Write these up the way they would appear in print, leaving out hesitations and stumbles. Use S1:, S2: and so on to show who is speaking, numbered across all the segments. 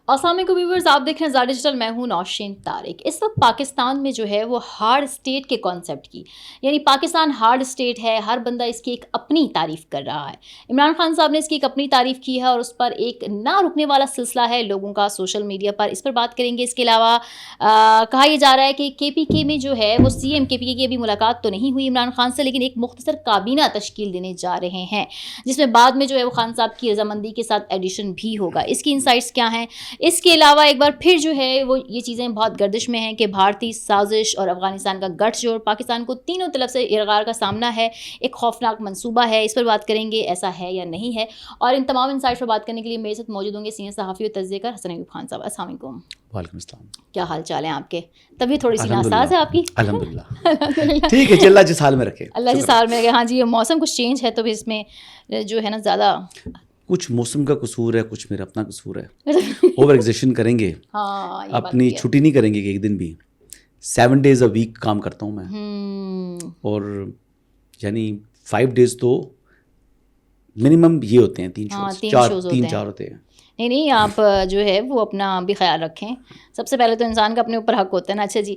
S1: السلام علیکم ویورز، آپ دیکھ رہے ہیں زا ڈیجیٹل، میں ہوں نوشین طارق۔ اس وقت پاکستان میں جو ہے وہ ہارڈ اسٹیٹ کے کانسیپٹ کی، یعنی پاکستان ہارڈ اسٹیٹ ہے، ہر بندہ اس کی ایک اپنی تعریف کر رہا ہے۔ عمران خان صاحب نے اس کی ایک اپنی تعریف کی ہے اور اس پر ایک نہ رکنے والا سلسلہ ہے لوگوں کا سوشل میڈیا پر، اس پر بات کریں گے۔ اس کے علاوہ کہا یہ جا رہا ہے کہ کے پی کے میں جو ہے وہ سی ایم کے پی کے کی ابھی ملاقات تو نہیں ہوئی عمران خان سے، لیکن ایک مختصر کابینہ تشکیل دینے جا رہے ہیں، جس میں بعد میں جو ہے وہ خان صاحب کی رضامندی کے ساتھ ایڈیشن بھی ہوگا۔ اس کی انسائٹس کیا ہیں؟ اس کے علاوہ ایک بار پھر جو ہے وہ یہ چیزیں بہت گردش میں ہیں کہ بھارتی سازش اور افغانستان کا گٹھ جوڑ، پاکستان کو تینوں طرف سے ارغار کا سامنا ہے، ایک خوفناک منصوبہ ہے، اس پر بات کریں گے ایسا ہے یا نہیں ہے۔ اور ان تمام انسائٹس پر بات کرنے کے لیے میرے ساتھ موجود ہوں گے سینئر صحافی اور تجزیہ کار حسن ایوب خان صاحب۔ السلام علیکم۔
S2: وعلیکم السلام۔
S1: کیا حال چال ہیں آپ کے؟ طبیعت تھوڑی سی ناساز ہے آپ کی؟
S2: الحمدللہ ٹھیک ہے جی، اللہ جس حال میں رکھے،
S1: اللہ جس حال میں رکھے۔ ہاں جی، یہ موسم کچھ چینج ہے تو اس میں جو ہے نا زیادہ
S2: کچھ موسم کا قصور ہے، کچھ میرا اپنا قصور ہے۔ اوور ایگزیشن کریں گے، اپنی چھٹی نہیں کریں گے کہ ایک دن بھی 7 days a week کام کرتا ہوں میں، اور یعنی 5 days تو منیمم یہ ہوتے ہیں، 3 چار ہوتے ہیں۔
S1: نہیں، آپ جو ہے وہ اپنا بھی خیال رکھیں۔ سب سے پہلے تو انسان کا اپنے اوپر حق ہوتا ہے نا۔ اچھا جی،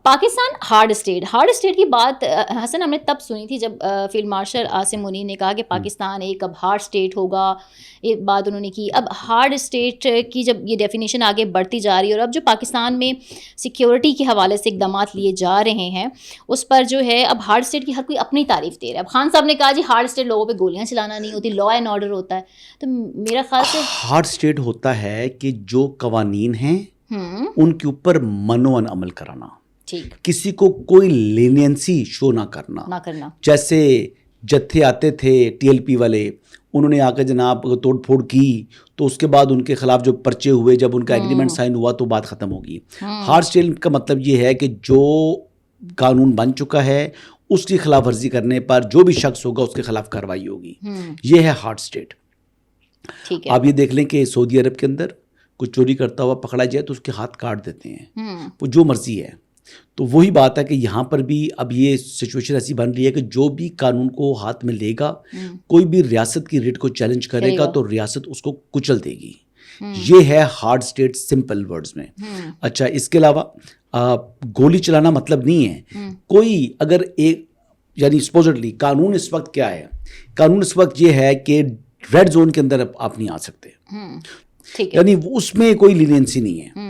S1: پاکستان ہارڈ اسٹیٹ کی بات حسن ہم نے تب سنی تھی جب فیلڈ مارشل عاصم منیر نے کہا کہ پاکستان ایک اب ہارڈ اسٹیٹ ہوگا، یہ بات انہوں نے کی۔ اب ہارڈ اسٹیٹ کی جب یہ ڈیفینیشن آگے بڑھتی جا رہی ہے اور اب جو پاکستان میں سیکیورٹی کے حوالے سے اقدامات لیے جا رہے ہیں اس پر جو ہے اب ہارڈ اسٹیٹ کی ہر کوئی اپنی تعریف دے رہا ہے۔ اب خان صاحب نے کہا جی ہارڈ اسٹیٹ لوگوں پہ گولیاں چلانا نہیں ہوتی، لا اینڈ آرڈر ہوتا ہے۔ تو میرا خیال سے
S2: ہارڈ اسٹیٹ ہوتا ہے کہ جو قوانین ہیں ان کے اوپر منوان عمل کرانا، کسی کو کوئی لینینسی شو نہ کرنا۔ جیسے جتھے آتے تھے ٹی ایل پی والے، انہوں نے آ کے جناب توڑ پھوڑ کی تو اس کے بعد ان کے خلاف جو پرچے ہوئے، جب ان کا ایگریمنٹ سائن ہوا تو بات ختم ہوگی۔ ہارڈ اسٹیٹ کا مطلب یہ ہے کہ جو قانون بن چکا ہے اس کی خلاف ورزی کرنے پر جو بھی شخص ہوگا اس کے خلاف کارروائی ہوگی، یہ ہے ہارڈ اسٹیٹ۔ آپ یہ دیکھ لیں کہ سعودی عرب کے اندر کچھ چوری کرتا ہوا پکڑا جائے تو اس کے ہاتھ کاٹ دیتے ہیں، وہ جو مرضی ہے۔ تو وہی بات ہے کہ یہاں پر بھی اب یہ سچویشن ایسی بن رہی ہے کہ جو بھی قانون کو ہاتھ میں لے گا، کوئی بھی ریاست کی ریٹ کو چیلنج کرے گا تو ریاست اس کو کچل دے گی۔ یہ ہے ہارڈ اسٹیٹ سمپل ورڈز میں۔ اچھا، اس کے علاوہ گولی چلانا مطلب نہیں ہے کوئی اگر ایک، یعنی سپوزٹلی قانون اس وقت کیا ہے، قانون اس وقت یہ ہے کہ ریڈ زون کے اندر آپ نہیں آ سکتے، یعنی اس میں کوئی لینینسی نہیں ہے۔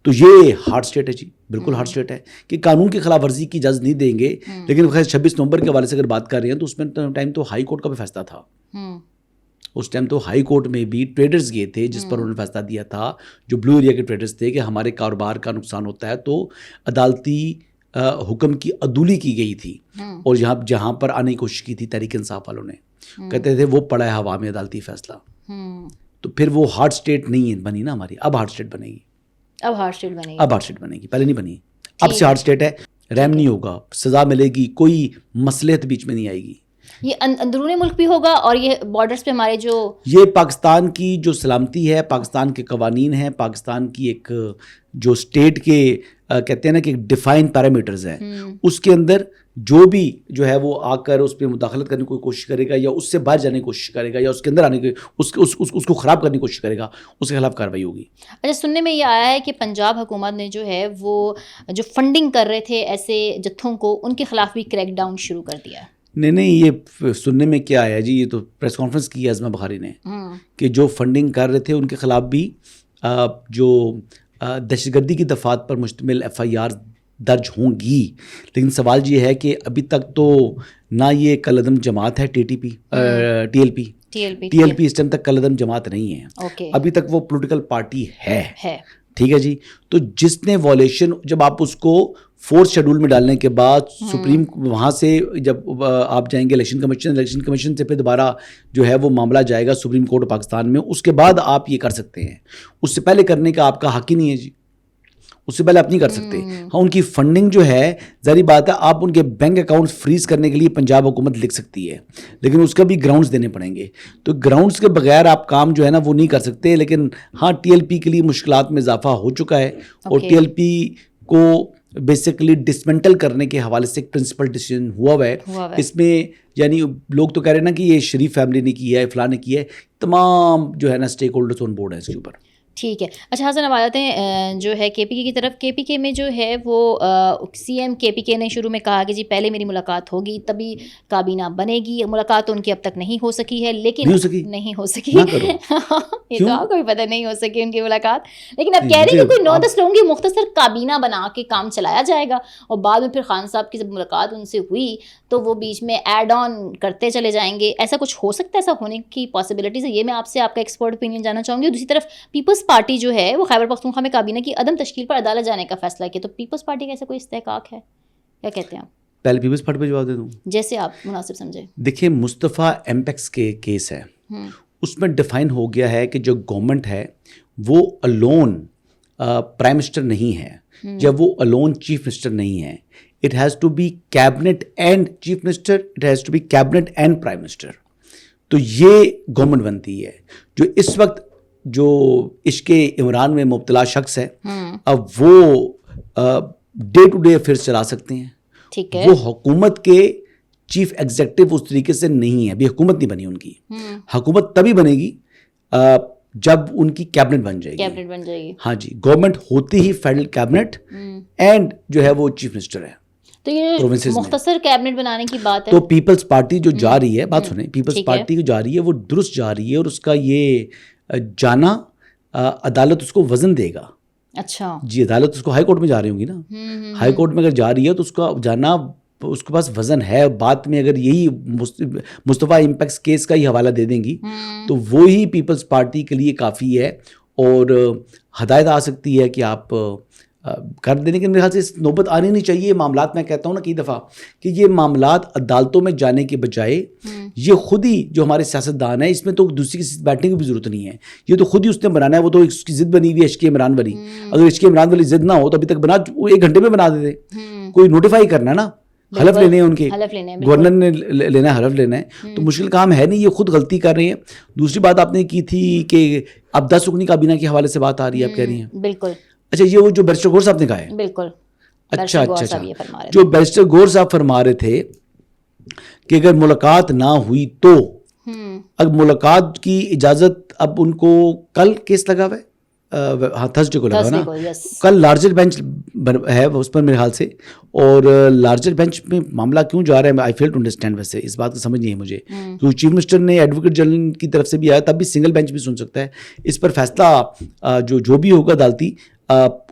S2: تو یہ ہارڈ اسٹیٹ ہے جی، بالکل ہارڈ اسٹیٹ ہے کہ قانون کی خلاف ورزی کی اجازت نہیں دیں گے۔ لیکن خیر 26 نومبر کے حوالے سے اگر بات کر رہے ہیں تو اس میں ٹائم تو ہائی کورٹ کا بھی فیصلہ تھا، اس ٹائم تو ہائی کورٹ میں بھی ٹریڈرز گئے تھے جس پر انہوں نے فیصلہ دیا تھا، جو بلو ایریا کے ٹریڈرز تھے، کہ ہمارے کاروبار کا نقصان ہوتا ہے، تو عدالتی حکم کی عدولی کی گئی تھی، اور جہاں پر آنے کی کوشش کی تھی تحریک انصاف والوں نے، کہتے تھے وہ پڑا ہے ہوا میں عدالتی فیصلہ۔ تو پھر وہ ہارڈ اسٹیٹ نہیں بنی نا ہماری، اب ہارڈ اسٹیٹ بنے گی، اب ہارڈ اسٹیٹ بنے گی، پہلے نہیں بنی۔ اب سے ہارڈ اسٹیٹ ہے، رحم نہیں ہوگا، سزا ملے گی، کوئی مصلحت بیچ میں نہیں آئے گی۔
S1: یہ اندرون ملک بھی ہوگا اور یہ بارڈرز پہ ہمارے
S2: یہ پاکستان کی جو سلامتی ہے، پاکستان کے قوانین ہیں، پاکستان کی ایک جو اسٹیٹ کے کہتے ہیں نا کہ ڈیفائن پیرامیٹرز ہیں، اس کے اندر جو بھی جو ہے وہ آ کر اس پہ مداخلت کرنے کی کوشش کرے گا یا اس سے باہر جانے کی کوشش کرے گا یا اس کے اندر آنے کی اس کو خراب کرنے کی کوشش کرے گا، اس کے خلاف کارروائی ہوگی۔
S1: اچھا، سننے میں یہ آیا ہے کہ پنجاب حکومت نے جو ہے وہ جو فنڈنگ کر رہے تھے ایسے جتھوں کو، ان کے خلاف بھی کریک ڈاؤن شروع کر دیا ہے۔
S2: نہیں، یہ سننے میں کیا آیا جی، یہ تو پریس کانفرنس کی ہے عظمہ بخاری نے کہ جو فنڈنگ کر رہے تھے ان کے خلاف بھی جو دہشت گردی کی دفعات پر مشتمل FIR درج ہوں گی۔ لیکن سوال یہ ہے کہ ابھی تک تو نہ یہ کالعدم جماعت ہے TLP اس ٹائم تک کالعدم جماعت نہیں ہے، ابھی تک وہ پولیٹیکل پارٹی ہے، ٹھیک ہے جی۔ تو جس نے وائلیشن، جب آپ اس کو 4th شیڈول میں ڈالنے کے بعد سپریم وہاں سے جب آپ جائیں گے الیکشن کمیشن سے پھر دوبارہ جو ہے وہ معاملہ جائے گا سپریم کورٹ پاکستان میں، اس کے بعد آپ یہ کر سکتے ہیں، اس سے پہلے کرنے کا آپ کا حق ہی نہیں ہے جی، اس سے پہلے آپ نہیں کر سکتے۔ ہاں، ان کی فنڈنگ جو ہے ظاہری بات ہے، آپ ان کے بینک اکاؤنٹ فریز کرنے کے لیے پنجاب حکومت لکھ سکتی ہے، لیکن اس کا بھی گراؤنڈز دینے پڑیں گے، تو گراؤنڈز کے بغیر آپ کام جو ہے نا وہ نہیں کر سکتے۔ لیکن ہاں، TLP کے لیے مشکلات میں اضافہ ہو چکا ہے، اور TLP کو بیسیکلی ڈسمنٹل کرنے کے حوالے سے ایک پرنسپل ڈیسیژن ہوا ہے اس میں، یعنی لوگ تو کہہ رہے ہیں نا کہ یہ شریف فیملی نے کی ہے، فلاں نے کی ہے، تمام جو ہے نا اسٹیک ہولڈرز آن بورڈ ہیں اس کے اوپر۔
S1: ٹھیک ہے. اچھا حسن، اب آتے ہیں جو ہے کے پی کے کی طرف. کے پی کے میں جو ہے وہ سی ایم کے پی کے نے شروع میں کہا کہ جی پہلے میری ملاقات ہوگی تبھی کابینہ بنے گی. ملاقات تو ان کی اب تک نہیں ہو سکی ہے، لیکن نہیں ہو سکی یہ تو آپ کو بھی پتہ نہیں ہو سکی ان کی ملاقات. لیکن اب کہہ رہے ہیں کہ کوئی 9-10 لوگوں کی مختصر کابینہ بنا کے کام چلایا جائے گا، اور بعد میں پھر خان صاحب کی جب ملاقات ان سے ہوئی تو وہ بیچ میں ایڈ آن کرتے چلے جائیں گے. ایسا کچھ ہو سکتا ہے؟ ایسا ہونے کی پاسبلٹیز ہے؟ یہ میں آپ سے آپ کا ایکسپرٹ اوپینین جاننا چاہوں گی. دوسری طرف پیپلز پارٹی جو ہے وہ خیبر پختونخوا میں کابینہ کی عدم تشکیل پر عدالت جانے کا فیصلہ کیا. تو پیپلز پارٹی کا ایسا کوئی استحقاق ہے؟ کیا کہتے ہیں آپ؟
S2: پہلے پیپلز پارٹی پہ جواب دے دوں
S1: جیسے آپ مناسب سمجھیں.
S2: دیکھیں مصطفیٰ ایمپیکس کے کیس ہے، اس میں ڈیفائن ہو گیا ہے کہ جو گورنمنٹ ہے وہ الون پرائم منسٹر نہیں ہے، جب وہ الون چیف منسٹر نہیں ہے. It has to be cabinet and chief minister, it has to be cabinet and prime minister. تو یہ گورنمنٹ بنتی ہے. جو اس وقت جو عشق عمران میں مبتلا شخص ہے، اب وہ ڈے ٹو ڈے افیئرس چلا سکتے ہیں. وہ حکومت کے چیف ایگزیکٹو اس طریقے سے نہیں ہے. ابھی حکومت نہیں بنی ان کی. حکومت تبھی بنے گی جب ان کی کیبنٹ بن جائے گی. ہاں جی، گورنمنٹ ہوتی ہی فیڈرل کیبنٹ اینڈ جو ہے وہ چیف منسٹر ہے.
S1: تو یہ مختصر کیبنٹ بنانے کی بات ہے.
S2: تو پیپلز پارٹی جو جا رہی ہے، بات سنیں، پیپلز پارٹی جو جا رہی ہے وہ درست جا رہی ہے، اور اس کا یہ جانا عدالت اس کو وزن دے گا.
S1: اچھا
S2: جی، عدالت اس کو ہائی کورٹ میں جا رہی ہوں گی نا، ہائی کورٹ میں اگر جا رہی ہے تو اس کا جانا اس کے پاس وزن ہے. بات میں اگر یہی مصطفیٰ امپیکس کیس کا ہی حوالہ دے دیں گی تو وہی پیپلز پارٹی کے لیے کافی ہے، اور ہدایت آ سکتی ہے کہ آپ کر دیں. لیکن میرے خیال سے اس نوبت آنی نہیں چاہیے. یہ معاملات، میں کہتا ہوں نا کئی دفعہ کہ یہ معاملات عدالتوں میں جانے کے بجائے یہ خود ہی جو ہمارے سیاستدان ہیں، اس میں تو دوسری کے بیٹھنے کی بھی ضرورت نہیں ہے. یہ تو خود ہی اس نے بنانا ہے. وہ تو اس کی ضد بنی ہوئی ہے عشق عمران والی. اگر عشق عمران والی ضد نہ ہو تو ابھی تک بنا 1 گھنٹے میں بنا دیتے. کوئی نوٹیفائی کرنا ہے نا، حلف لینے ہیں ان کے، گورنر نے لینا ہے، حلف لینا ہے. تو مشکل کام ہے نہیں، یہ خود غلطی کر رہے ہیں. دوسری بات آپ نے کی تھی کہ اب 10 رکنی کابینہ کے حوالے سے بات آ رہی ہے، آپ کہہ رہی ہیں.
S1: بالکل.
S2: اچھا، یہ وہ جو بیرسٹر گور صاحب نے کہا ہے.
S1: بالکل.
S2: اچھا، جو بیرسٹر گور صاحب فرما رہے تھے کہ اگر ملاقات نہ ہوئی تو اگر ملاقات کی اجازت، اب ان کو کل کیس لگا ہوا ہے، ہاں تھرسڈے کو لگا نا، کل لارجر بینچ ہے اس پر میرے خیال سے. اور لارجر بینچ میں معاملہ کیوں جا رہا ہے، آئی فیل ٹو انڈرسٹینڈ. ویسے اس بات کو سمجھ نہیں ہے مجھے، کیونکہ چیف منسٹر نے ایڈوکیٹ جنرل کی طرف سے بھی آیا، تب بھی سنگل بینچ بھی سن سکتا ہے. اس پر فیصلہ جو بھی ہوگا عدالتی،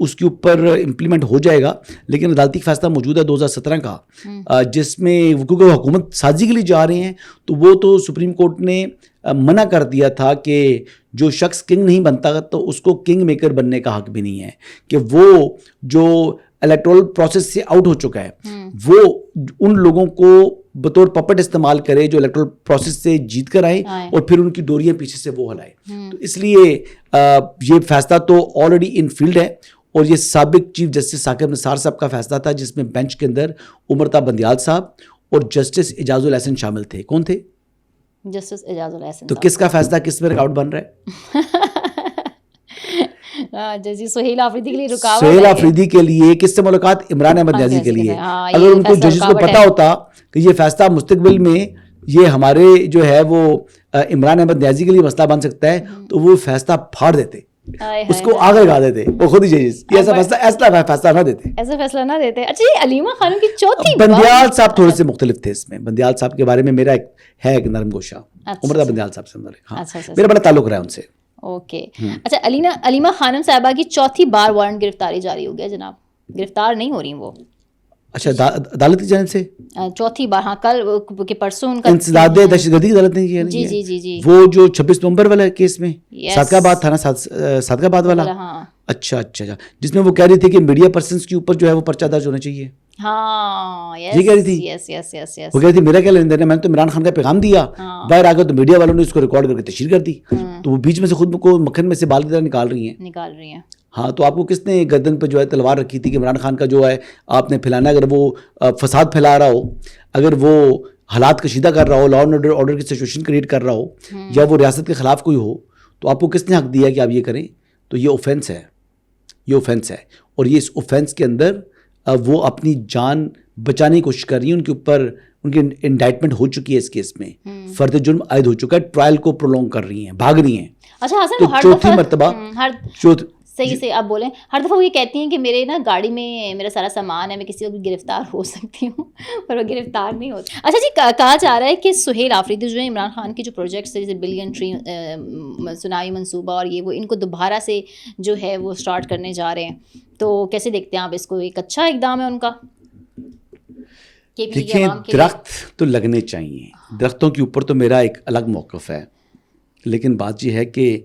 S2: اس کے اوپر امپلیمنٹ ہو جائے گا. لیکن عدالتی فیصلہ موجود ہے 2017 کا، جس میں کیونکہ وہ حکومت سازی کے لیے جا رہے ہیں، تو وہ تو سپریم کورٹ نے منع کر دیا تھا کہ جو شخص کنگ نہیں بنتا تو اس کو کنگ میکر بننے کا حق بھی نہیں ہے، کہ وہ جو الیکٹورل پروسیس سے آؤٹ ہو چکا ہے وہ ان لوگوں کو بطور پپٹ استعمال کرے جو الیکٹورل پروسیس سے جیت کر آئے اور پھر ان کی ڈوریاں پیچھے سے وہ ہلائے. تو اس لیے یہ فیصلہ تو آلریڈی ان فیلڈ ہے، اور یہ سابق چیف جسٹس ثاقب نثار صاحب کا فیصلہ تھا، جس میں بینچ کے اندر عمرتا بندیال صاحب اور جسٹس اعجاز الاحسن شامل تھے. کون تھے؟
S1: جسٹس اعجاز الاحسن.
S2: تو کس کا فیصلہ کس میں رکاوٹ بن رہا ہے؟
S1: ججی سہیل آفریدی کے لیے رکاوٹ.
S2: سہیل آفریدی کے لیے کس سے ملاقات؟ عمران احمد نیازی کے لیے. اگر ان کو ججز کو پتا ہوتا کہ یہ فیصلہ مستقبل میں یہ ہمارے جو ہے وہ عمران احمد نیازی کے لیے مسئلہ بن سکتا ہے تو وہ فیصلہ پھاڑ دیتے، اس کو آگے لگا دیتے. وہ خود ہی ججز ایسا فیصلہ نہ دیتے.
S1: اچھا، یہ علیمہ خانم کی چوتھی
S2: بندیال صاحب تھوڑے سے مختلف تھے اس میں. بندیال صاحب کے بارے میں میرا ایک نرم گوشہ عمرتا بندیال صاحب سے، ہاں میرا بڑا تعلق رہا ہے ان سے.
S1: اوکے. اچھا، علیمہ خانم صاحبہ کی چوتھی بار وارنٹ گرفتاری جاری ہو گیا جناب. گرفتار نہیں ہو رہی وہ.
S2: اچھا، عدالت کی جانب سے
S1: چوتھی بار. ہاں، کل کہ پرسوں ان کا
S2: انسداد دہشت گردی کی عدالت نے کیا.
S1: جی جی جی جی،
S2: وہ جو 26 نومبر والا کیس میں صادقہ آباد تھانہ صادقہ آباد والا. اچھا اچھا اچھا، جس میں وہ کہہ رہی تھی کہ میڈیا پرسنس کے اوپر جو ہے وہ پرچہ درج ہونا چاہیے.
S1: ہاں،
S2: یہ کہہ رہی تھی. وہ کہہ رہی تھی میرا کیا لین دین ہے، میں نے تو عمران خان کا پیغام دیا، باہر آ کر تو میڈیا والوں نے اس کو ریکارڈ کر کے تشہیر کر دی. تو وہ بیچ میں سے خود کو مکھن میں سے بال کی طرح نکال رہی ہیں. ہاں، تو آپ کو کس نے گردن پہ جو ہے تلوار رکھی تھی کہ عمران خان کا جو ہے آپ نے پھیلانا؟ اگر وہ فساد پھیلا رہا ہو، اگر وہ حالات کشیدہ کر رہا ہو، لا اینڈ آرڈر کی سچویشن کریٹ کر رہا ہو، یا وہ ریاست کے خلاف کوئی ہو، تو آپ کو کس نے حق دیا کہ آپ یہ کریں؟ تو یہ اوفینس ہے، یہ اوفینس ہے. اور یہ اس اوفینس کے اندر وہ اپنی جان بچانے کی کوشش کر رہی ہیں. ان کے اوپر ان کی انڈائٹمنٹ ہو چکی ہے، اس کیس میں فرد جرم عائد ہو چکا ہے، ٹرائل کو پرولونگ کر رہی ہیں، بھاگ رہی ہیں.
S1: اچھا حسن،
S2: تو چوتھی مرتبہ
S1: صحیح سے آپ بولیں، ہر دفعہ وہ یہ کہتی ہیں کہ میرے نا گاڑی میں میرا سارا سامان ہے، میں کسی وقت بھی گرفتار ہو سکتی ہوں، پر وہ گرفتار نہیں ہوتی. اچھا جی، کہا جا رہا ہے کہ سہیل آفریدی جو ہے عمران خان کی جو پروجیکٹس جیسے بلین ٹری ثنائی منصوبہ اور یہ وہ، ان کو دوبارہ سے جو ہے وہ اسٹارٹ کرنے جا رہے ہیں، تو کیسے دیکھتے ہیں آپ اس کو؟ ایک اچھا اقدام ہے ان کا؟
S2: دیکھیں، درخت تو لگنے چاہیے، درختوں کے اوپر تو میرا ایک الگ موقف ہے، لیکن بات یہ ہے کہ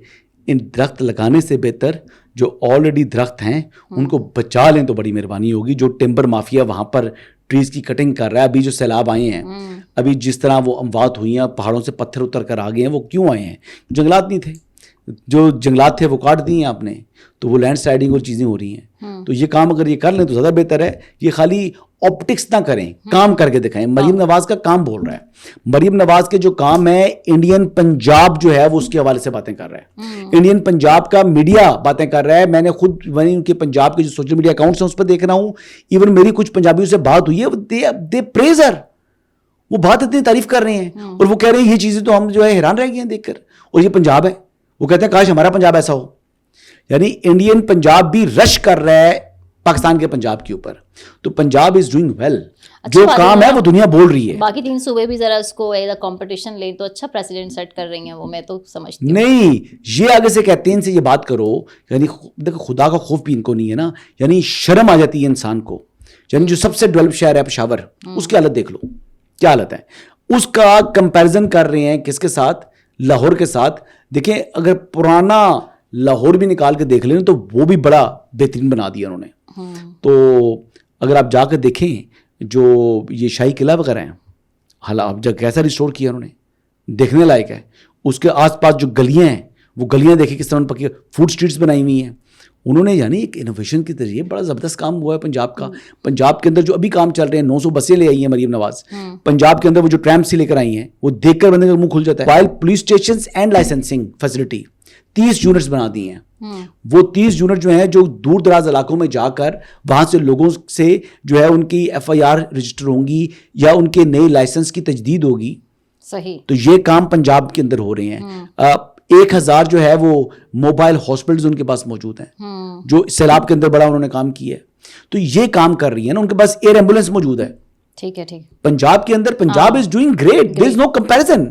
S2: ان درخت لگانے سے بہتر جو آلریڈی درخت ہیں ان کو بچا لیں تو بڑی مہربانی ہوگی. جو ٹمبر مافیا وہاں پر ٹریز کی کٹنگ کر رہا ہے، ابھی جو سیلاب آئے ہیں، ابھی جس طرح وہ اموات ہوئی ہیں، پہاڑوں سے پتھر اتر کر آ گئے ہیں، وہ کیوں آئے ہیں؟ جنگلات نہیں تھے، جو جنگلات تھے وہ کاٹ دیے ہیں آپ نے، تو وہ لینڈ سلائڈنگ اور چیزیں ہو رہی ہیں. تو یہ کام اگر یہ کر لیں تو زیادہ بہتر ہے. یہ خالی آپٹکس نہ کریں، کام کر کے دکھائیں. مریم نواز کا کام بول رہا ہے، مریم نواز کے جو کام ہے، انڈین پنجاب جو ہے وہ اس کے حوالے سے باتیں کر رہا ہے، انڈین پنجاب کا میڈیا باتیں کر رہا ہے. میں نے خود ان کے پنجاب کے جو سوشل میڈیا اکاؤنٹس ہیں اس پہ دیکھ رہا ہوں، ایون میری کچھ پنجابیوں سے بات ہوئی ہے، دے پریز ہر، وہ بات اتنی تعریف کر رہے ہیں، اور وہ کہہ رہے ہیں یہ چیزیں تو ہم جو ہے حیران رہ گئے ہیں دیکھ کر. اور یہ پنجاب ہے، وہ کہتے ہیں کاش ہمارا پنجاب ایسا ہو. یعنی انڈین پنجاب بھی رش کر رہا ہے پاکستان کے پنجاب کے اوپر. تو پنجاب از ڈوئنگ ویل، جو کام ہے وہ دنیا بول رہی ہے.
S1: باقی 3 صوبے بھی ذرا اس کو ایز اے کمپٹیشن لیں تو اچھا پریسیڈنٹ سیٹ کر رہی ہیں وہ، میں تو سمجھتی ہوں.
S2: نہیں، یہ آگے سے کہتے ہیں ان سے یہ بات کرو، یعنی دیکھو خدا کا خوف بھی ان کو نہیں ہے نا، یعنی شرم آ جاتی ہے انسان کو. یعنی جو سب سے ڈیولپ شہر ہے پشاور، اس کی حالت دیکھ لو کیا حالت ہے. اس کا کمپیریزن کر رہے ہیں کس کے ساتھ؟ لاہور کے ساتھ. دیکھیں اگر پرانا لاہور بھی نکال کے دیکھ لیں تو وہ بھی بڑا بہترین بنا دیا انہوں نے. تو اگر آپ جا کے دیکھیں جو یہ شاہی قلعہ وغیرہ ہیں، حالات اب جب کیسا ریسٹور کیا انہوں نے، دیکھنے لائق ہے. اس کے آس پاس جو گلیاں ہیں، وہ گلیاں دیکھیں کس طرح پکی فوڈ اسٹریٹس بنائی ہوئی ہیں انہوں نے. یعنی ایک انوویشن کے ذریعے بڑا زبردست کام ہوا ہے پنجاب کا. پنجاب کے اندر جو ابھی کام چل رہے ہیں، 900 بسیں لے آئی ہیں مریم نواز پنجاب کے اندر، وہ جو ٹرام سے لے کر آئی ہیں، وہ دیکھ کر بندے کا منہ کھل جاتا ہے. While police stations and licensing facility 30 units بنا دی ہیں. وہ 30 یونٹ جو ہیں جو دور دراز علاقوں میں جا کر وہاں سے لوگوں سے جو ہے ان کی FIR رجسٹر ہوں گی یا ان کے نئے لائسنس کی تجدید ہوگی.
S1: صحیح.
S2: تو یہ کام پنجاب کے اندر ہو رہے ہیں. 1000 جو ہے وہ موبائل ہاسپٹلز ان کے پاس موجود ہیں، جو سیلاب کے اندر بڑا انہوں نے کام کیا ہے. تو یہ کام کر رہی ہے نا، ان کے پاس ایئر ایمبولینس موجود ہے.
S1: ٹھیک ہے، ٹھیک.
S2: پنجاب کے اندر Punjab is doing great, there is no comparison,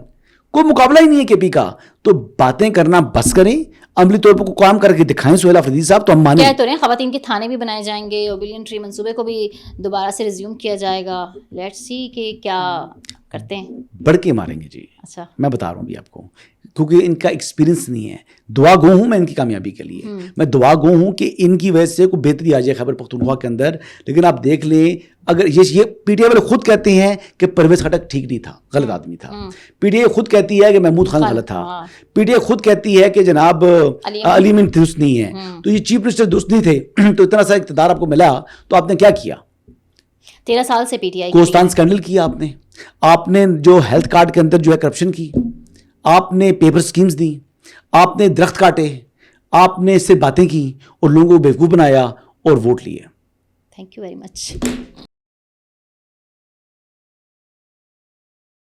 S2: کوئی مقابلہ ہی نہیں ہے KP کا. تو باتیں کرنا بس کریں، عملی طور پر کام کر کے دکھائیں سہیل آفریدی صاحب، تو ہم مانیں.
S1: کہہ تو رہے ہیں خواتین کے تھانے بھی بنائے جائیں گے اور بلین ٹری منصوبے کو بھی دوبارہ سے ریزیوم کیا جائے گا. لیٹس سی کہ کیا کرتے ہیں.
S2: بڑھ کے ماریں گے جی.
S1: اچھا،
S2: میں بتا رہا ہوں بھی آپ کو، کیونکہ ان کا ایکسپیرینس نہیں ہے. دعا گو ہوں میں ان کی کامیابی کے لیے، میں دعا گو ہوں کہ ان کی وجہ سے کوئی بہتری آ جائے خیبر پختونخوا کے اندر. لیکن آپ دیکھ لیں، اگر یہ PTI والے خود کہتے ہیں کہ پرویز خٹک ٹھیک نہیں تھا، غلط آدمی تھا. PTI خود کہتی ہے کہ محمود خان غلط تھا. PTI خود کہتی ہے کہ جناب علی امین درست نہیں ہے. تو یہ چیف منسٹر درست نہیں تھے، تو اتنا سا اقتدار آپ کو ملا تو آپ نے کیا کیا؟
S1: 13 سال سے PTI
S2: کوستان اسکینڈل کیا آپ نے جو ہیلتھ کارڈ کے اندر جو ہے کرپشن کی، آپ نے پیپر سکیمز دی، آپ نے درخت کاٹے، آپ نے اس سے باتیں کی اور لوگوں کو بیوقوف بنایا اور ووٹ لیے.
S1: Thank you very much.